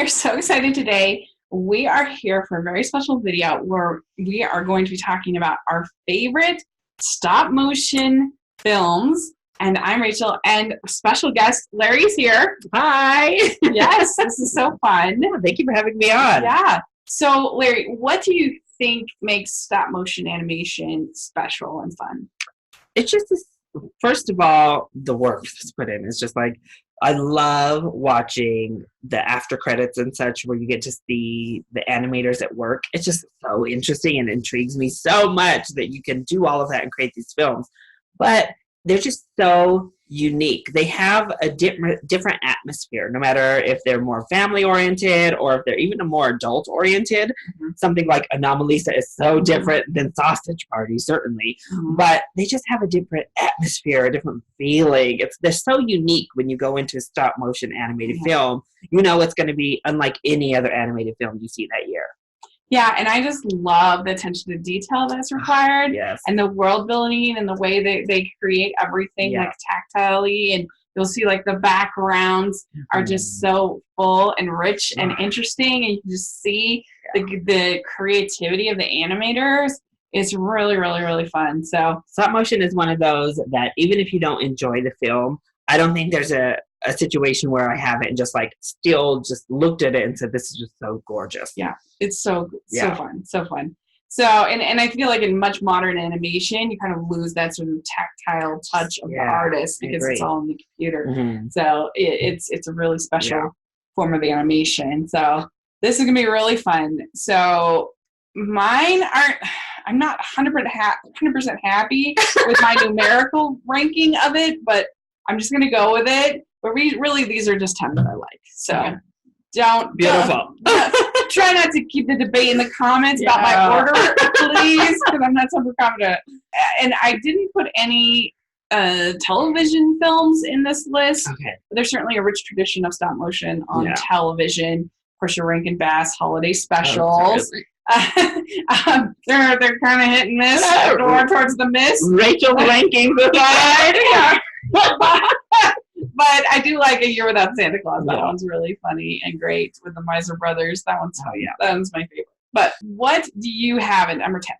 are so excited today. We are here for a very special video where we are going to be talking about our favorite stop motion films. And I'm Rachel, and special guest Larry's here. Hi. Yes, this is so fun. Thank you for having me on. Yeah. So, Larry, what do you think makes stop motion animation special and fun? It's just, first of all, the work that's put in. It's just like, I love watching the after credits and such where you get to see the animators at work. It's just so interesting and intrigues me so much that you can do all of that and create these films. But they're just so unique. They have a different atmosphere, no matter if they're more family-oriented or if they're even a more adult-oriented. Mm-hmm. Something like Anomalisa is so different than Sausage Party, certainly. Mm-hmm. But they just have a different atmosphere, a different feeling. They're so unique when you go into a stop-motion animated film. You know it's going to be unlike any other animated film you see that year. Yeah, and I just love the attention to detail that's required. Yes. And the world building and the way they create everything like tactilely, and you'll see like the backgrounds are just so full and rich and interesting, and you can just see the creativity of the animators. It's really, really, really fun. So stop motion is one of those that even if you don't enjoy the film, I don't think there's a situation where I haven't and just like still just looked at it and said, this is just so gorgeous. Yeah, it's so fun. So fun. So, and I feel like in much modern animation, you kind of lose that sort of tactile touch of the artist because it's all in the computer. Mm-hmm. So it's a really special form of animation. So this is going to be really fun. So mine aren't, I'm not 100% happy with my numerical ranking of it, but I'm just going to go with it. But these are just 10 that I like. So don't. Beautiful. Try not to keep the debate in the comments about my order, please, because I'm not super confident. And I didn't put any television films in this list. Okay. But there's certainly a rich tradition of stop motion on television. Of course, your Rankin Bass holiday specials. They're kind of hit and miss. More towards the miss. Rachel's rankings aside. But I do like A Year Without Santa Claus. That one's really funny and great with the Miser Brothers. That one's that one's my favorite. But what do you have at number 10?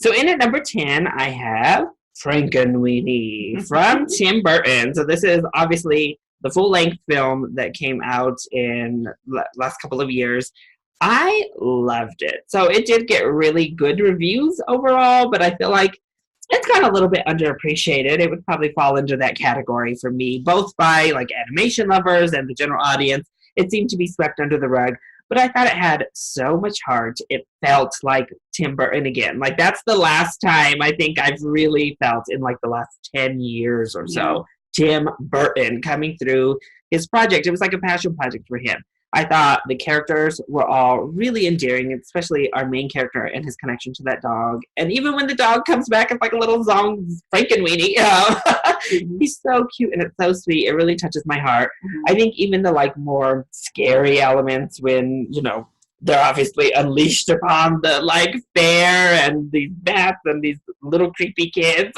So in at number 10, I have Frankenweenie from Tim Burton. So this is obviously the full-length film that came out in the last couple of years. I loved it. So it did get really good reviews overall, but I feel like it's got a little bit underappreciated. It would probably fall into that category for me, both by like animation lovers and the general audience. It seemed to be swept under the rug, but I thought it had so much heart. It felt like Tim Burton again. Like that's the last time I think I've really felt in like the last 10 years or so. Tim Burton coming through his project. It was like a passion project for him. I thought the characters were all really endearing, especially our main character and his connection to that dog. And even when the dog comes back, it's like a little Frankenweenie. He's so cute and it's so sweet. It really touches my heart. I think even the like more scary elements when, they're obviously unleashed upon the like fair and these bats and these little creepy kids.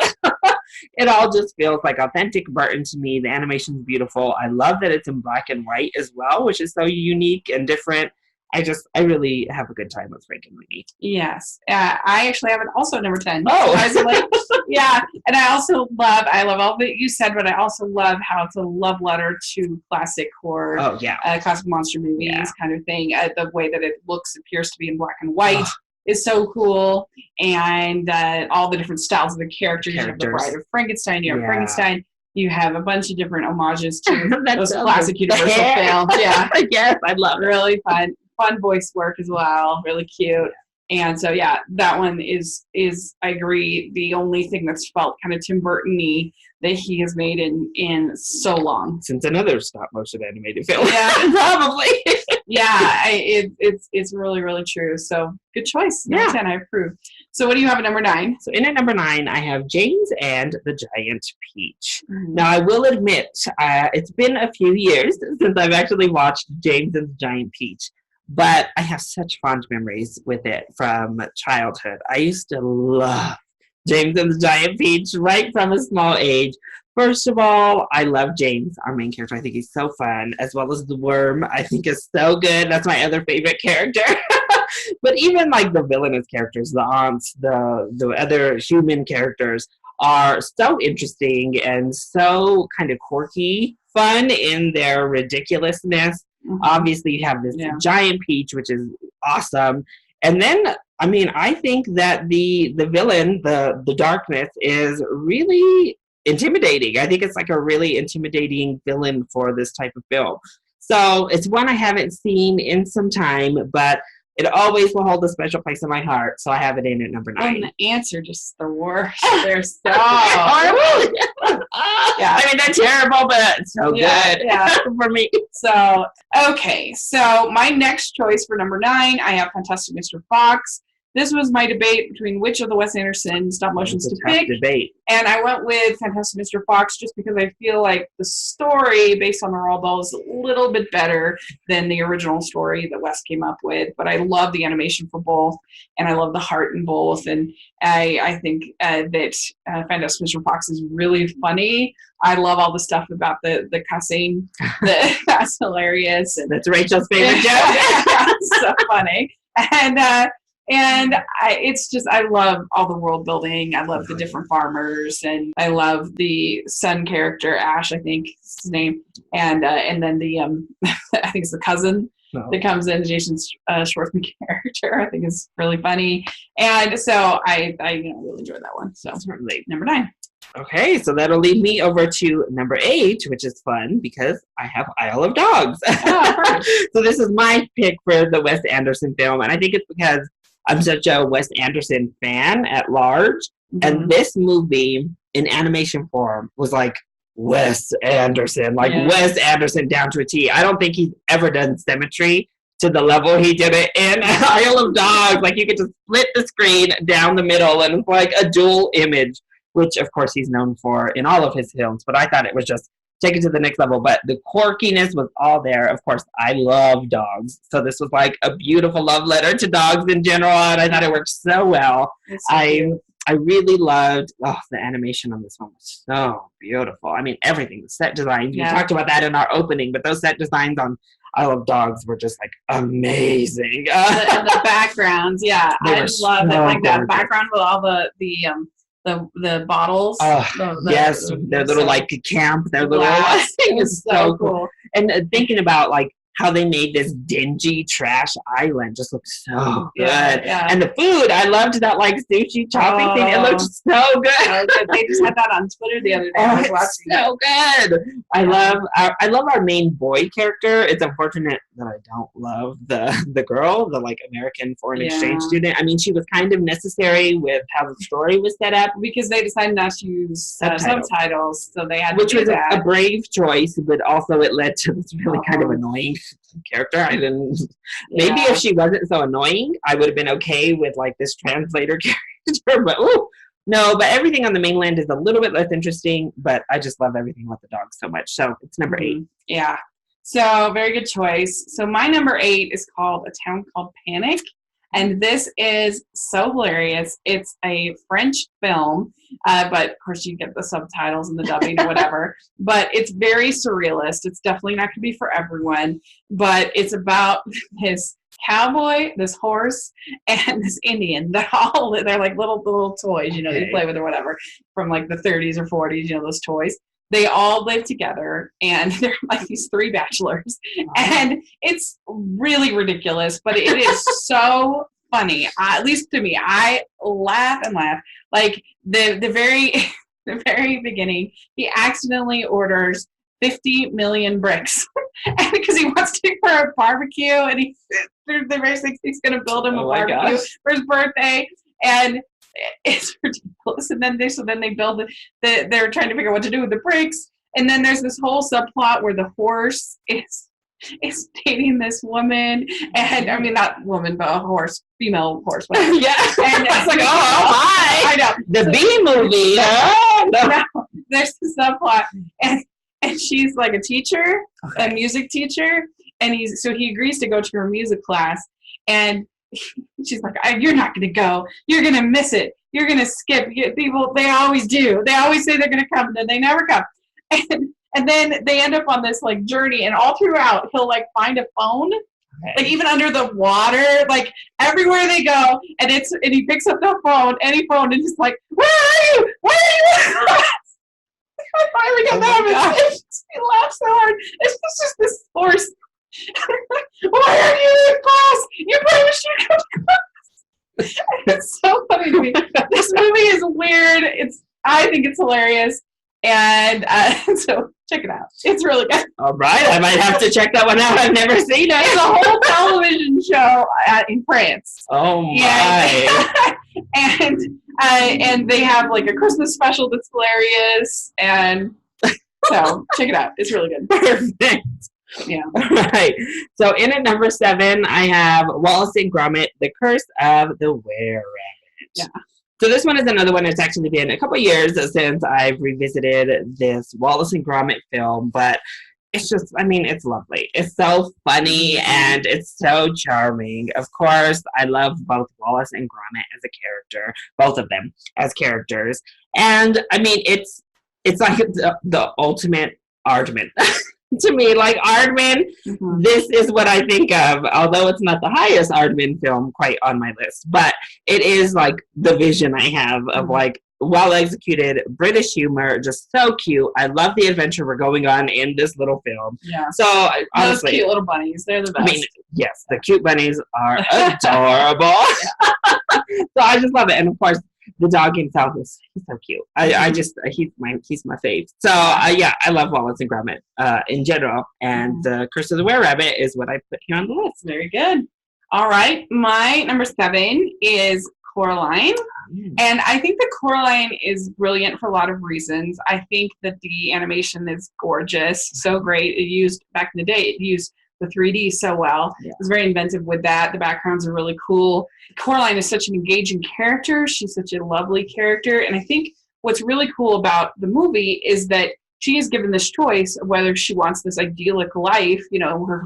It all just feels like authentic Burton to me. The animation's beautiful. I love that it's in black and white as well, which is so unique and different. I really have a good time with Frankenweenie. Yes. I actually have it also number 10. Oh. And I love all that you said, but I also love how it's a love letter to classic horror, classic monster movies kind of thing. The way that it appears to be in black and white is so cool. And all the different styles of the characters. You have the Bride of Frankenstein, you have Frankenstein. You have a bunch of different homages to those classic Universal films. Yeah. Yes, I love it. Really fun. Fun voice work as well. Really cute. And so, that one is I agree, the only thing that's felt kind of Tim Burton-y that he has made in so long. Since another stop-motion animated film. Yeah. Probably. It's really, really true. So, good choice. Number 10, I approve. So, what do you have at number 9? So, in at number 9, I have James and the Giant Peach. Mm-hmm. Now, I will admit, it's been a few years since I've actually watched James and the Giant Peach. But I have such fond memories with it from childhood. I used to love James and the Giant Peach right from a small age. First of all, I love James, our main character. I think he's so fun, as well as the worm. I think is so good. That's my other favorite character. But even like the villainous characters, the aunts, the other human characters are so interesting and so kind of quirky, fun in their ridiculousness. Mm-hmm. Obviously, you have this giant peach, which is awesome. And then, I mean, I think that the villain, the darkness, is really intimidating. I think it's like a really intimidating villain for this type of film. So it's one I haven't seen in some time, but it always will hold a special place in my heart. So I have it in at number 9. And the ants are just the worst. They're so horrible. Yeah, I mean, they're terrible, but so good for me. So, okay. So my next choice for number 9, I have Fantastic Mr. Fox. This was my debate between which of the Wes Anderson stop motions to pick. Debate. And I went with Fantastic Mr. Fox just because I feel like the story based on the Roald Dahl is a little bit better than the original story that Wes came up with. But I love the animation for both, and I love the heart in both. And I think that Fantastic Mr. Fox is really funny. I love all the stuff about the cussing. That's hilarious. And that's Rachel's favorite joke. So funny. And it's just, I love all the world building. I love the different farmers, and I love the son character, Ash, I think is his name. And then the, I think it's the cousin that comes in, Jason Schwartzman character, I think is really funny. And so I really enjoyed that one. So certainly number 9. Okay, so that'll lead me over to number 8, which is fun because I have Isle of Dogs. Oh, so this is my pick for the Wes Anderson film, and I think it's because I'm such a Wes Anderson fan at large, and this movie in animation form was like Wes Anderson, Wes Anderson down to a T. I don't think he's ever done symmetry to the level he did it in Isle of Dogs. Like, you could just split the screen down the middle, and it's like a dual image, which of course he's known for in all of his films, but I thought it was just take it to the next level. But the quirkiness was all there. Of course, I love dogs, so this was like a beautiful love letter to dogs in general, and I thought it worked so well. I really loved the animation on this one was so beautiful. I mean, everything, the set designs. We talked about that in our opening, but those set designs on I Love Dogs were just like amazing. The backgrounds, I love it. Like that background with all the bottles. Yes, their little like camp, their little thing is so cool. And thinking about like how they made this dingy trash island just looks so good. And the food, I loved that like sushi chopping thing. It looked so good. They just had that on Twitter the other day. I was watching so good. I love our main boy character. It's unfortunate that I don't love the girl, the like American foreign exchange student. I mean, she was kind of necessary with how the story was set up because they decided not to use subtitles, so they had which to do was that. A brave choice, but also it led to this really kind of annoying character. I didn't. Maybe if she wasn't so annoying, I would have been okay with like this translator character. But no. But everything on the mainland is a little bit less interesting. But I just love everything with the dogs so much. So it's number 8. Yeah. So very good choice. So my number 8 is called A Town Called Panic. And this is so hilarious. It's a French film, but of course you get the subtitles and the dubbing or whatever. But it's very surrealist. It's definitely not going to be for everyone. But it's about this cowboy, this horse, and this Indian. They're like little toys, that you play with or whatever, from like the 30s or 40s, those toys. They all live together, and they're like these 3 bachelors. And it's really ridiculous, but it is so funny. At least to me, I laugh and laugh. Like the very beginning, he accidentally orders 50 million bricks because he wants to for a barbecue, and the very 60s he's going to build him a barbecue for his birthday, and it's ridiculous. And then they build they're trying to figure out what to do with the bricks, and then there's this whole subplot where the horse is dating this woman, and I mean not woman but a horse, female horse, whatever. And it's like hi, I know the B movie. No, there's the subplot, and she's like a teacher, a music teacher, and he agrees to go to her music class, and she's like, you're not going to go. You're going to miss it. you're going to skip. People, they always do. They always say they're going to come, and then they never come. And then they end up on this like journey, and all throughout he'll like find a phone, like even under the water, like everywhere they go, and he picks up the phone, any phone, and just like, where are you? Where are you? I finally got that. He laughs so hard. It's just this horse. Why are you in class? You probably should come to class. It's so funny to me. This movie is weird. I think it's hilarious. And so check it out. It's really good. All right. I might have to check that one out. I've never seen it. It's a whole television show in France. Oh, my. And they have like a Christmas special that's hilarious. And so check it out. It's really good. Perfect. Yeah. All right. So in at number 7, I have Wallace and Gromit, The Curse of the Were-Rabbit. Yeah. So this one is another one that's actually been a couple years since I've revisited this Wallace and Gromit film, but it's just, I mean, it's lovely. It's so funny and it's so charming. Of course, I love both Wallace and Gromit as a character, both of them as characters. And I mean, it's like the ultimate Aardman. To me, like Aardman, this is what I think of, although it's not the highest Aardman film quite on my list, but it is like the vision I have of like well-executed British humor, just so cute. I love the adventure we're going on in this little film. Yeah. So honestly, those cute little bunnies, they're the best. I mean, yes, the cute bunnies are adorable. So I just love it. And of course, the dog himself he's so cute. He's my fave. So yeah, I love Wallace and Gromit in general, and the Curse of the Were-Rabbit is what I put here on the list. Very good. All right, my number 7 is Coraline, and I think that Coraline is brilliant for a lot of reasons. I think that the animation is gorgeous, so great. Back in the day, it used the 3D so well. Yeah. It was very inventive with that. The backgrounds are really cool. Coraline is such an engaging character. She's such a lovely character. And I think what's really cool about the movie is that she is given this choice of whether she wants this idyllic life,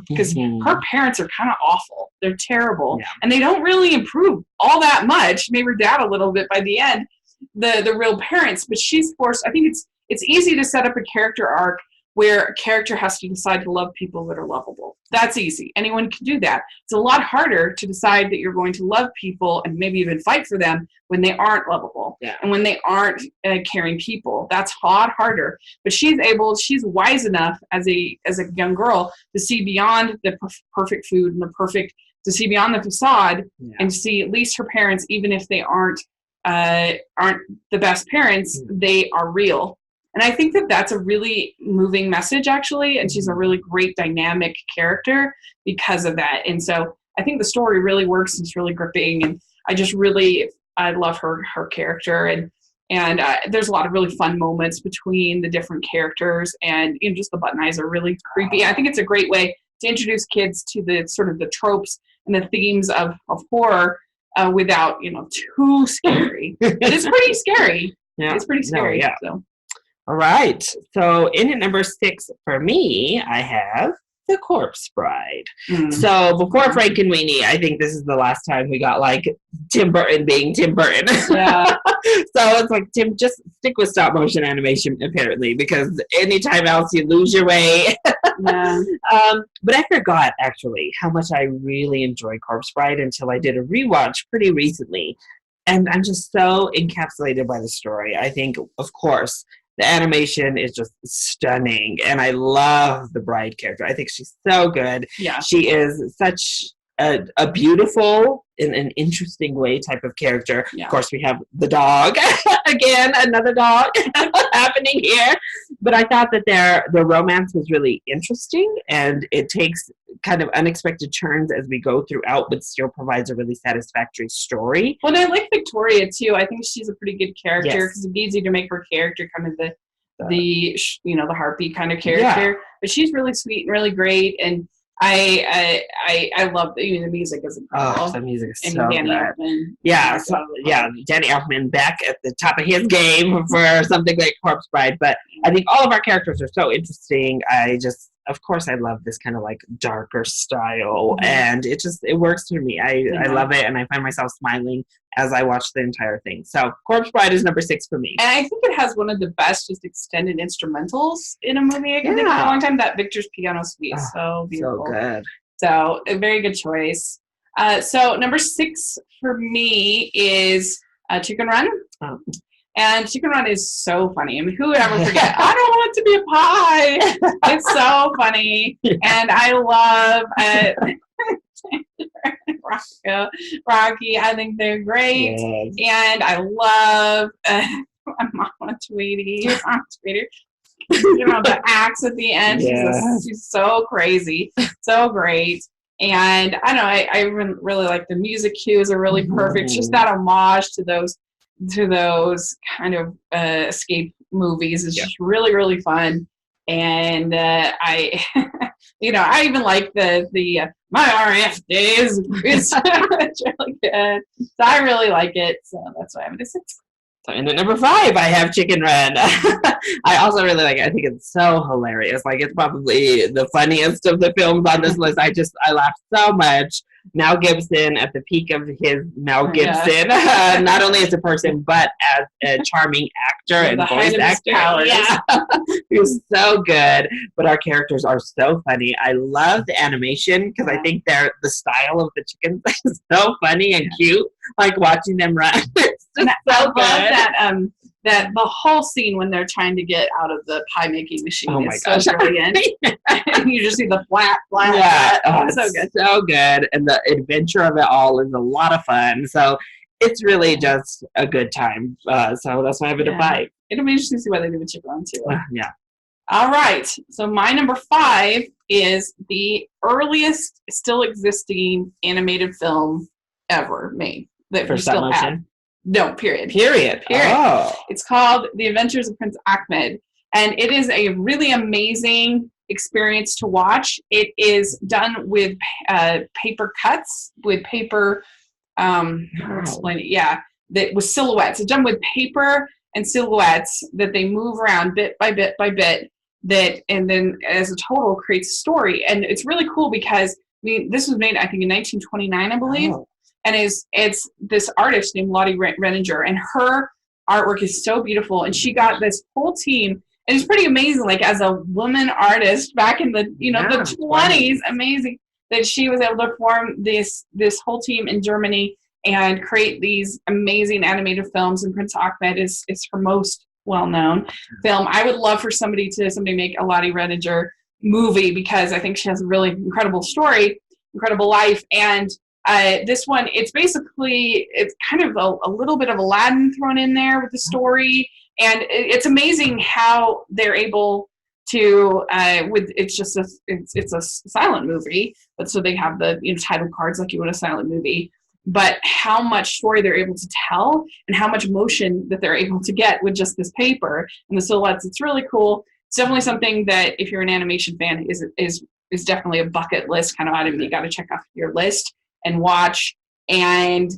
because her parents are kind of awful. They're terrible. Yeah. And they don't really improve all that much. Maybe her dad a little bit by the end, the real parents. But she's forced. I think it's easy to set up a character arc where a character has to decide to love people that are lovable. That's easy. Anyone can do that. It's a lot harder to decide that you're going to love people and maybe even fight for them when they aren't lovable and when they aren't caring people. That's a lot harder. But she's wise enough as a young girl to see beyond the perfect food and to see beyond the facade and see at least her parents, even if they aren't the best parents, they are real. And I think that that's a really moving message, actually, and she's a really great dynamic character because of that. And so I think the story really works and it's really gripping, and I love her character, and there's a lot of really fun moments between the different characters, and just the button eyes are really creepy. I think it's a great way to introduce kids to the sort of the tropes and the themes of horror without too scary. But it's pretty scary. Yeah, it's pretty scary. No, yeah. So. All right. So in at number 6 for me, I have The Corpse Bride. So before Frankenweenie, I think this is the last time we got like Tim Burton being Tim Burton. Yeah. So it's like, Tim, just stick with stop motion animation apparently, because anytime else you lose your way. Yeah. But I forgot actually how much I really enjoy Corpse Bride until I did a rewatch pretty recently. And I'm just so encapsulated by the story. I think, of course, the animation is just stunning, and I love the bride character. I think she's so good. Yeah. She is such a beautiful, in an interesting way type of character. Yeah. Of course, we have the dog. Again, another dog happening here. But I thought that their romance was really interesting, and it takes kind of unexpected turns as we go throughout, but still provides a really satisfactory story. Well, and I like Victoria, too. I think she's a pretty good character, because it's easy to make her character kind of the harpy kind of character. Yeah. But she's really sweet and really great, and I love the music is incredible. Oh, the music is so Danny good. Elfman. Yeah, Danny Elfman back at the top of his game for something like Corpse Bride. But I think all of our characters are so interesting. I just of course, I love this kind of like darker style, and it works for me. I love it, and I find myself smiling as I watch the entire thing. So, Corpse Bride is number 6 for me. And I think it has one of the best just extended instrumentals in a movie I can think of in a long time. That Victor's Piano Suite, so beautiful, so good. So a very good choice. So number 6 for me is Chicken Run. Oh. And Chicken Run is so funny. I mean, who would ever forget? I don't want it to be a pie. It's so funny. And I love Rocky. I think they're great. Yes. And I love Mama Tweety. You know, the axe at the end. Yes. She's so crazy. So great. And I don't know, I really like the music cues are really perfect. Just that homage to those kind of escape movies is just really, really fun. And I I even like the my RF days. It's really good. So I really like it. So that's why I'm at 6. So in at number 5, I have Chicken Run. I also really like it. I think it's so hilarious. Like, it's probably the funniest of the films on this list. I laughed so much. Mel Gibson at the peak of his Mel Gibson, not only as a person, but as a charming actor and voice actor. Yeah. He was so good. But our characters are so funny. I love the animation because I think the style of the chickens is so funny and cute. Like watching them run. It's just so good. I love that the whole scene when they're trying to get out of the pie making machine is so brilliant. And you just see the flat. Yeah, it's so good. So good. And the adventure of it all is a lot of fun. So it's really just a good time. So that's why I have it a 5. It'll be interesting to see why they do the Chicken Run too. Yeah. All right. So my number 5 is the earliest still existing animated film ever made that we still have. No, period. Oh. It's called The Adventures of Prince Ahmed, and it is a really amazing experience to watch. It is done with paper cuts, with paper, how do I explain it? Yeah, with silhouettes. It's done with paper and silhouettes that they move around bit by bit by bit, and then as a total creates a story. And it's really cool because this was made, I think, in 1929, I believe. Oh. And it's this artist named Lottie Renninger, and her artwork is so beautiful. And she got this whole team, and it's pretty amazing. Like, as a woman artist back in the the 20s, amazing that she was able to form this whole team in Germany and create these amazing animated films. And Prince Ahmed is her most well-known film. I would love for somebody make a Lottie Renninger movie because I think she has a really incredible story, incredible life, and. This one, it's kind of a little bit of Aladdin thrown in there with the story, and it's amazing how they're able to it's a silent movie, but so they have the title cards like you would a silent movie, but how much story they're able to tell and how much motion that they're able to get with just this paper and the silhouettes. It's really cool. It's definitely something that if you're an animation fan is definitely a bucket list kind of item that you got to check off your list and watch. And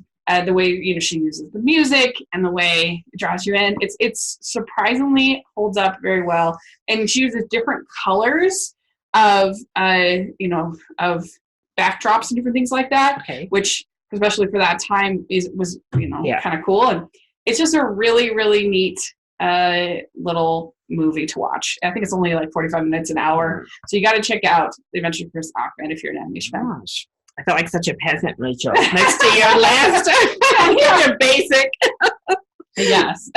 the way she uses the music and the way it draws you in, it's surprisingly holds up very well. And she uses different colors of of backdrops and different things like that, which especially for that time was kind of cool. And it's just a really, really neat little movie to watch. I think it's only like 45 minutes, an hour. So you got to check out The Adventures of Prince Ahmed if you're an animation fan. I felt like such a peasant, Rachel. Next to your last, your basic. Yes.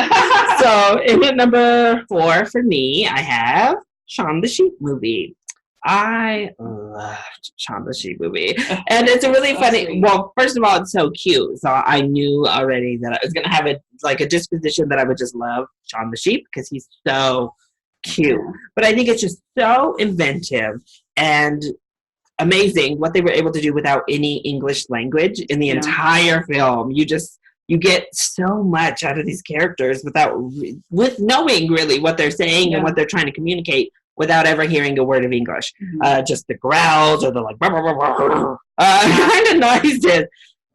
So, in at number 4 for me, I have Shaun the Sheep movie. I loved Shaun the Sheep movie. And it's a really funny, sweet. Well, first of all, it's so cute. So I knew already that I was going to have a disposition that I would just love Shaun the Sheep because he's so cute. But I think it's just so inventive and amazing what they were able to do without any English language in the entire film. You get so much out of these characters with knowing really what they're saying and what they're trying to communicate without ever hearing a word of English. Just the growls or the like kind of noises.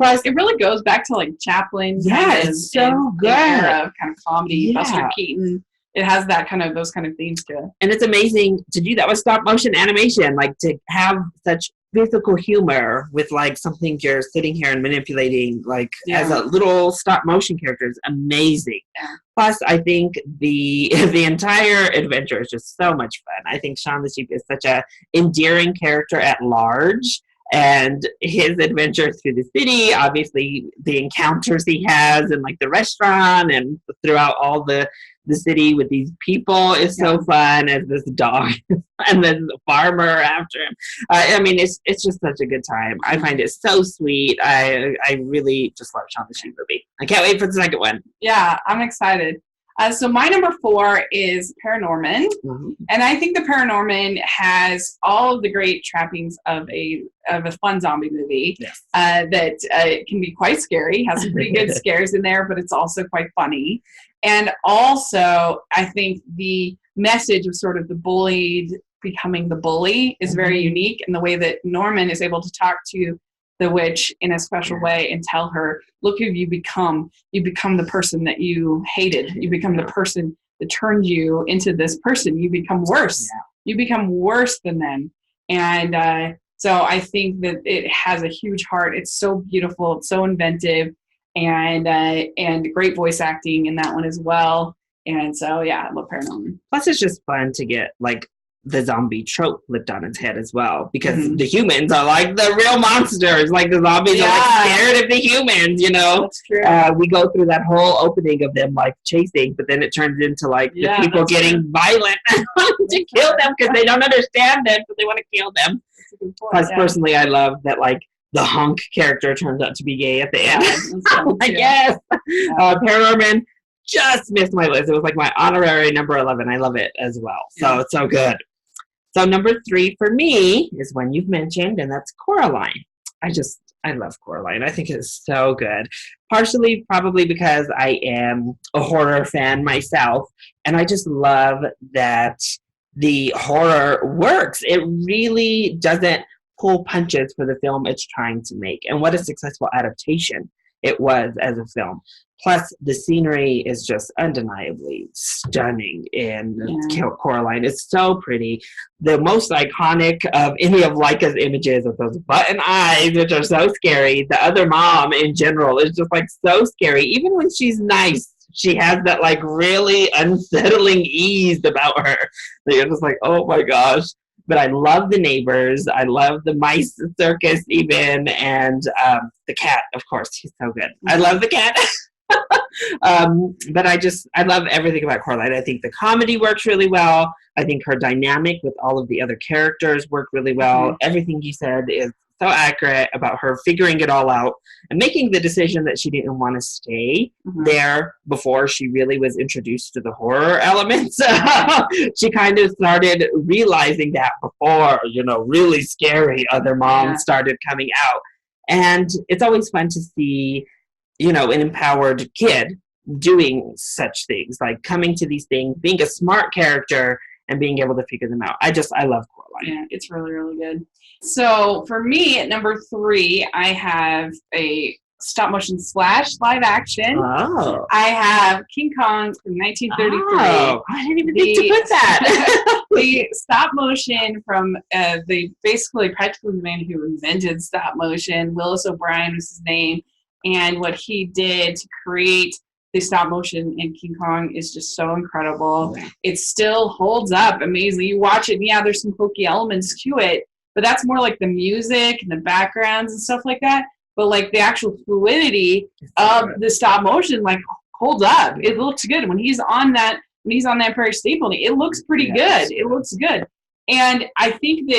Plus, it really goes back to like Chaplin. Yeah, it's so good. Era of kind of comedy, Buster Keaton. it has that those kind of themes to it. And it's amazing to do that with stop motion animation, like to have such physical humor with like something you're sitting here and manipulating as a little stop motion character is amazing. Yeah. Plus, I think the entire adventure is just so much fun. I think Shaun the Sheep is such a endearing character at large. And his adventures through the city, obviously the encounters he has in like the restaurant and throughout all the city with these people is so fun, as this dog and then the farmer after him. I mean, it's just such a good time. I find it so sweet. I really just love Shaun the Sheep movie. I can't wait for the second one. Yeah, I'm excited. So my number 4 is Paranorman, and I think the Paranorman has all of the great trappings of a fun zombie movie. Yes. That can be quite scary, has some pretty good scares in there, but it's also quite funny. And also, I think the message of sort of the bullied becoming the bully is very unique, in the way that Norman is able to talk to the witch in a special way and tell her, look who you become. You become the person that you hated. You become the person that turned you into this person. You become worse. Yeah. You become worse than them. And so I think that it has a huge heart. It's so beautiful. It's so inventive, and great voice acting in that one as well. And so, yeah, I love Paranorman. Plus, it's just fun to get like the zombie trope flipped on its head as well, because the humans are like the real monsters. Like the zombies are like scared of the humans, you know. That's true. We go through that whole opening of them like chasing, but then it turns into like the people getting violent to kill them because they don't understand them, so they want to kill them. Plus, personally, I love that like the hunk character turns out to be gay at the end. Like, yes, Paranorman just missed my list. It was like my honorary number 11. I love it as well. So it's so good. So number 3 for me is one you've mentioned, and that's Coraline. I love Coraline. I think it's so good. Partially probably because I am a horror fan myself, and I just love that the horror works. It really doesn't pull punches for the film it's trying to make. And what a successful adaptation it was as a film. Plus, the scenery is just undeniably stunning in Coraline. It's so pretty. The most iconic of any of Laika's images of those button eyes, which are so scary. The other mom in general is just like so scary. Even when she's nice, she has that like really unsettling ease about her. You're just like, oh my gosh. But I love the neighbors. I love the mice circus even. And the cat, of course. He's so good. I love the cat. But I love everything about Coraline. I think the comedy works really well. I think her dynamic with all of the other characters work really well. Everything you said is so accurate about her figuring it all out and making the decision that she didn't want to stay there before she really was introduced to the horror elements. She kind of started realizing that before, really scary other moms started coming out. And it's always fun to see, an empowered kid doing such things, like coming to these things, being a smart character and being able to figure them out. I love Coraline. Yeah, it's really, really good. So for me, at number 3, I have a stop motion / live action. Oh. I have King Kong from 1933. Oh, I didn't even think to put that. The stop motion from basically practically the man who invented stop motion. Willis O'Brien was his name. And what he did to create the stop motion in King Kong is just so incredible. It still holds up amazingly. You watch it, and there's some hokey elements to it, but that's more like the music and the backgrounds and stuff like that. But like the actual fluidity of the stop motion, like holds up. It looks good when he's on that Empire State Building. It looks pretty good. It looks good, and I think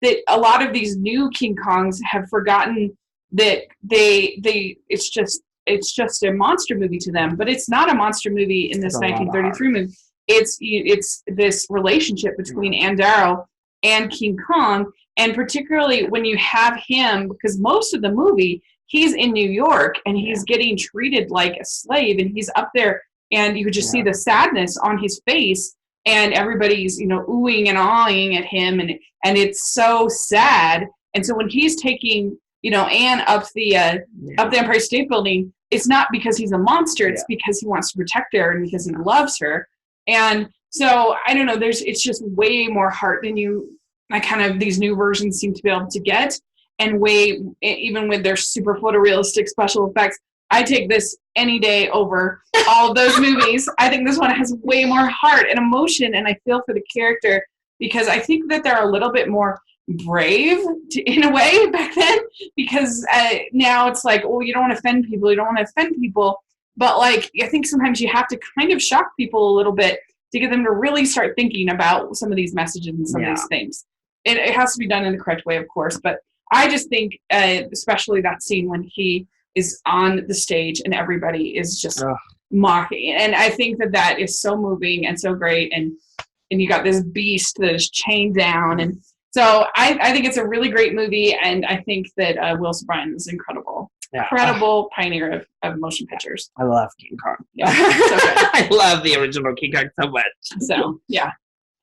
that a lot of these new King Kongs have forgotten that it's just a monster movie to them, but it's not a monster movie in this 1933 movie. It's this relationship between Andaro and King Kong, and particularly when you have him, because most of the movie he's in New York and he's getting treated like a slave, and he's up there, and you could just see the sadness on his face, and everybody's oohing and awing at him, and it's so sad. And so when he's taking Anne up the Empire State Building, it's not because he's a monster. It's because he wants to protect her and because he loves her. And so I don't know, it's just way more heart than these new versions seem to be able to get. And even with their super photorealistic special effects, I take this any day over all of those movies. I think this one has way more heart and emotion, and I feel for the character because I think that they're a little bit more brave in a way back then, because now it's like, oh, you don't want to offend people, but like I think sometimes you have to kind of shock people a little bit to get them to really start thinking about some of these messages and some of these things. It has to be done in the correct way, of course, but I just think especially that scene when he is on the stage and everybody is just mocking, and I think that is so moving and so great, and you got this beast that is chained down, and so I think it's a really great movie, and I think that Will O'Brien is incredible pioneer of motion pictures. I love King Kong. Yeah, so good. I love the original King Kong so much. So yeah.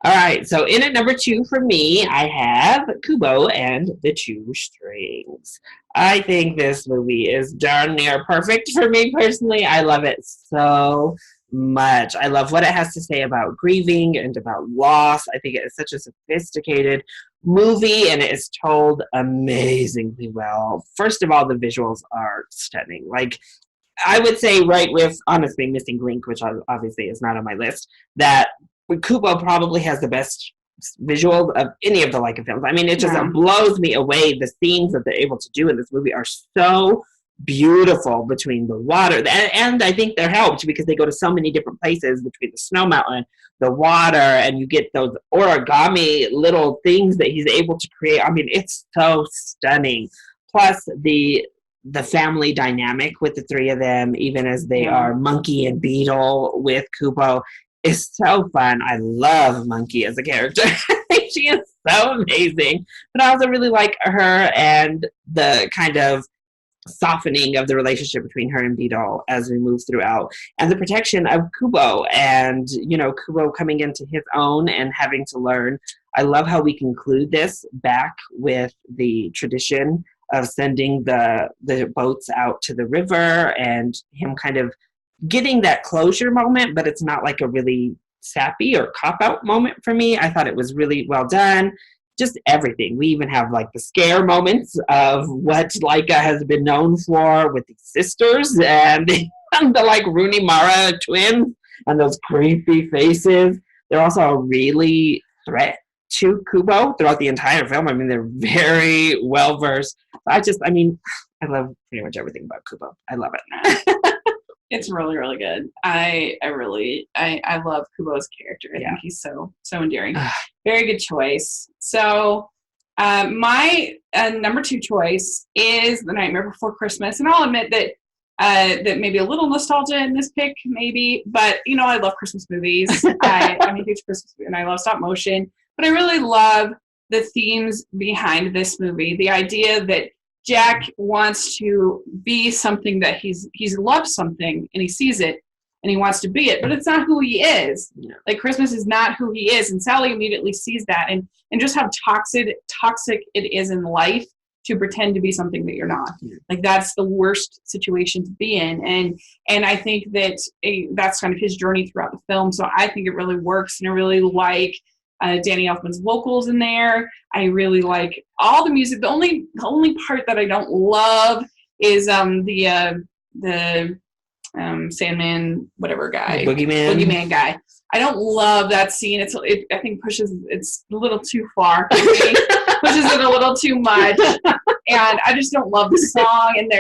All right, so in at number 2 for me, I have Kubo and the Two Strings. I think this movie is darn near perfect for me personally. I love it so much. I love what it has to say about grieving and about loss. I think it is such a sophisticated movie, and it is told amazingly well. First of all, the visuals are stunning. Like, I would say right with, honestly, Missing Link, which obviously is not on my list, that Kubo probably has the best visuals of any of the Leica films. I mean, it just blows me away. The scenes that they're able to do in this movie are so beautiful between the water. And I think they're helped because they go to so many different places between the snow mountain, the water, and you get those origami little things that he's able to create. I mean, it's so stunning. Plus, the family dynamic with the three of them, even as they are Monkey and Beetle with Kubo, is so fun. I love Monkey as a character. She is so amazing. But I also really like her and the kind of softening of the relationship between her and Beetle as we move throughout. And the protection of Kubo and, Kubo coming into his own and having to learn. I love how we conclude this back with the tradition of sending the boats out to the river and him kind of getting that closure moment, but it's not like a really sappy or cop-out moment for me. I thought it was really well done. Just everything. We even have like the scare moments of what Leica has been known for with the sisters and the like Rooney Mara twins and those creepy faces. They're also a really threat to Kubo throughout the entire film. I mean, they're very well versed. I love pretty much everything about Kubo. I love it. It's really, really good. I love Kubo's character. I think he's so endearing. Very good choice. So my number 2 choice is The Nightmare Before Christmas, and I'll admit that that maybe a little nostalgia in this pick, maybe, but I love Christmas movies. I'm a huge Christmas movie, and I love stop motion. But I really love the themes behind this movie. The idea that Jack wants to be something that he's loved something and he sees it and he wants to be it, but it's not who he is. Yeah. Like Christmas is not who he is. And Sally immediately sees that and just how toxic it is in life to pretend to be something that you're not. Yeah. Like that's the worst situation to be in. And I think that that's kind of his journey throughout the film. So I think it really works, and I really like Danny Elfman's vocals in there. I really like all the music. The only part that I don't love is the Sandman whatever guy, Boogeyman guy. I don't love that scene. I think it's a little too far for me. Pushes it a little too much, and I just don't love the song. And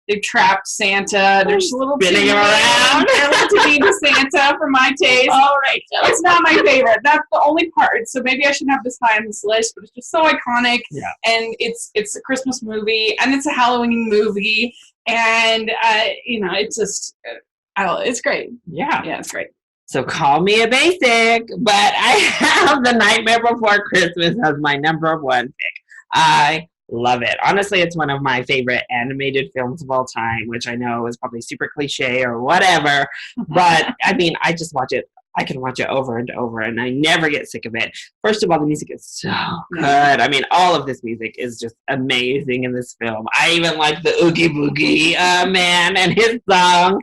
they've trapped Santa. They're just a little spinning around. They're a little too mean to Santa for my taste. All right, it's not my favorite. That's the only part. So maybe I shouldn't have this high on this list, but it's just so iconic. Yeah. And it's a Christmas movie, and it's a Halloween movie, and it's just it's great. Yeah, it's great. So call me a basic, but I have The Nightmare Before Christmas as my number 1 pick. I love it. Honestly, it's one of my favorite animated films of all time, which I know is probably super cliche or whatever, but I mean, I just watch it. I can watch it over and over, and I never get sick of it. First of all, the music is so good. I mean, all of this music is just amazing in this film. I even like the Oogie Boogie man and his song,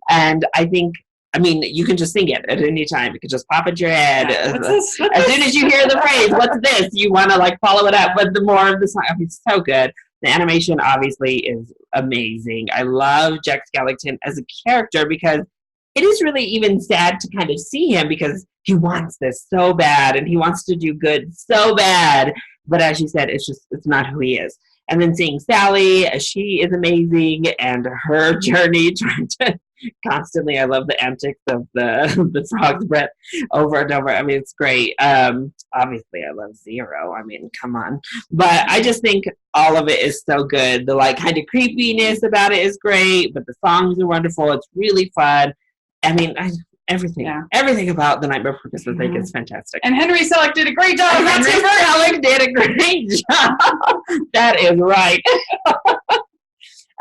and I think I mean, you can just sing it at any time. You can just pop at your head. What's this? As soon as you hear the phrase, what's this? You want to like follow it up. But the more of the song, I mean, it's so good. The animation obviously is amazing. I love Jack Skellington as a character because it is really even sad to kind of see him because he wants this so bad and he wants to do good so bad. But as you said, it's not who he is. And then seeing Sally, she is amazing, and her journey trying to constantly, I love the antics of the frog's breath over and over. I mean, it's great. Obviously, I love Zero. I mean, come on. But I just think all of it is so good. The like kind of creepiness about it is great, but the songs are wonderful. It's really fun. I mean, everything about The Nightmare Before Christmas I think is fantastic. And Henry Selick did a great job. Henry Selick did a great job. That is right.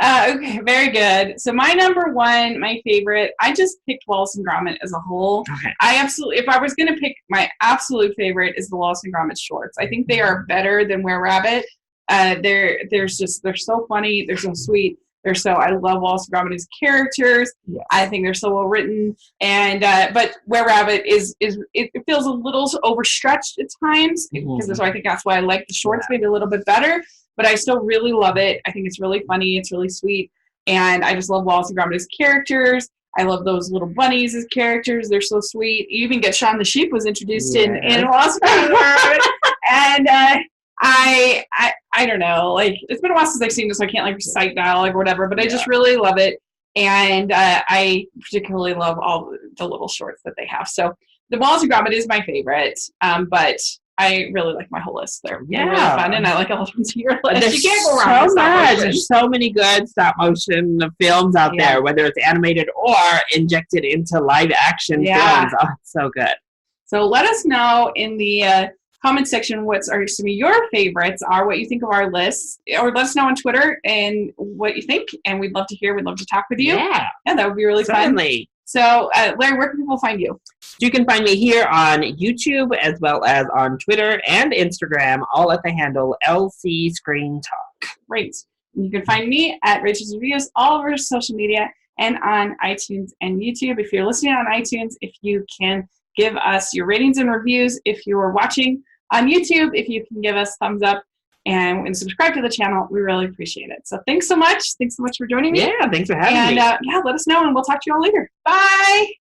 Okay, very good. So my number one, my favorite, I just picked Wallace and Gromit as a whole. Okay. If I was going to pick my absolute favorite is the Wallace and Gromit shorts. I think they are better than Were Rabbit. They're so funny. They're so sweet. I love Wallace and Gromit as characters. Yes. I think they're so well written. And but Were Rabbit it feels a little overstretched at times. So I think that's why I like the shorts maybe a little bit better. But I still really love it. I think it's really funny. It's really sweet. And I just love Wallace and Gromit as characters. I love those little bunnies as characters. They're so sweet. You even get Shaun the Sheep was introduced in Wallace and Gromit. And I don't know, like it's been a while since I've seen this, so I can't like recite dialogue or whatever, but I just really love it. And I particularly love all the little shorts that they have. So the Wallace and Gromit is my favorite, but I really like my whole list. They're really fun, and I like all of them to your list. You can't go wrong with much. There's so many good stop motion films out there, whether it's animated or injected into live action films. Oh, it's so good. So let us know in the comment section what some of your favorites are, what you think of our lists, or let us know on Twitter and what you think, and we'd love to hear. We'd love to talk with you. Yeah, that would be really fun. So, Larry, where can people find you? You can find me here on YouTube as well as on Twitter and Instagram, all at the handle LCScreenTalk. Great. You can find me at Rachel's Reviews all over social media and on iTunes and YouTube. If you're listening on iTunes, if you can give us your ratings and reviews. If you're watching on YouTube, if you can give us thumbs up and subscribe to the channel, we really appreciate it. So thanks so much. Thanks so much for joining me. Yeah, thanks for having me. And let us know, and we'll talk to you all later. Bye.